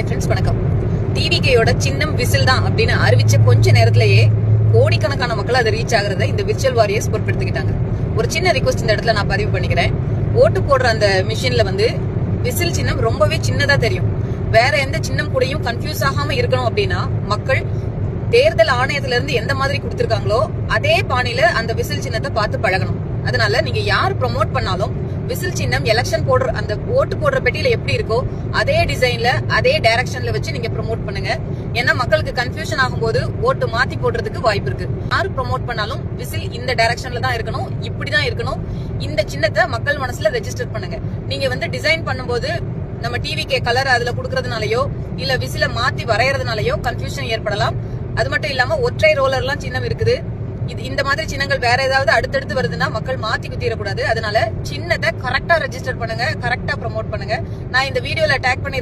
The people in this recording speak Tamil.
ஹாய் ஃப்ரெண்ட்ஸ், வணக்கம். டிவிகேயோட சின்னம் விசில் தான் அப்படின்னு அறிவிச்ச கொஞ்ச நேரத்திலேயே கோடிக்கணக்கான மக்கள் அதை ரீச் ஆகுறத இந்த விர்ச்சுவல் வாரியர்ஸ் பொறுப்பெடுத்துக்கிட்டாங்க. ஒரு சின்ன ரிக்வஸ்ட் இந்த இடத்துல நான் பதிவு பண்ணிக்கிறேன். ஓட்டு போடுற அந்த மிஷின்ல விசில் சின்னம் ரொம்பவே சின்னதா தெரியும். வேற எந்த சின்னம் கூடயும் கன்ஃபியூஸ் ஆகாம இருக்கணும் அப்படின்னா மக்கள் தேர்தல் ஆணையத்துல இருந்து எந்த மாதிரி கொடுத்திருக்காங்களோ அதே பாணியில அந்த விசில் சின்னத்தை பார்த்து பழகணும். அதனால நீங்க யார் ப்ரொமோட் பண்ணாலும் விசில் சின்னம் எலெக்ஷன் போடுற அந்த ஓட்டு போடுற பெட்டியில எப்படி இருக்கோ அதே டிசைன்ல அதே டைரக்ஷன்ல வச்சு நீங்க ப்ரொமோட் பண்ணுங்க. ஏன்னா மக்களுக்கு கன்ஃபியூஷன் ஆகும்போது ஓட்டு மாத்தி போடுறதுக்கு வாய்ப்பு இருக்கு. யார் ப்ரொமோட் பண்ணாலும் விசில் இந்த டைரக்ஷன்ல தான் இருக்கணும், இப்படிதான் இருக்கணும். இந்த சின்னத்தை மக்கள் மனசுல ரெஜிஸ்டர் பண்ணுங்க. நீங்க டிசைன் பண்ணும்போது நம்ம டிவிகே கலர் அதுல குடுக்கறதுனாலயோ இல்ல விசில மாத்தி வரையறதுனாலயோ கன்ஃபியூஷன் ஏற்படலாம். அது மட்டும் இல்லாம ஒற்றை ரோலர்லாம் சின்னம் இருக்குது. இந்த மாதிரி சின்னங்கள் வேற ஏதாவது அடுத்தடுத்து வருதுன்னா மக்கள் மாத்தி குத்திடக்கூடாது. அதனால சின்னத்தை கரெக்டா ரெஜிஸ்டர் பண்ணுங்க, கரெக்டா ப்ரமோட் பண்ணுங்க. நான் இந்த வீடியோல டேக் பண்ணி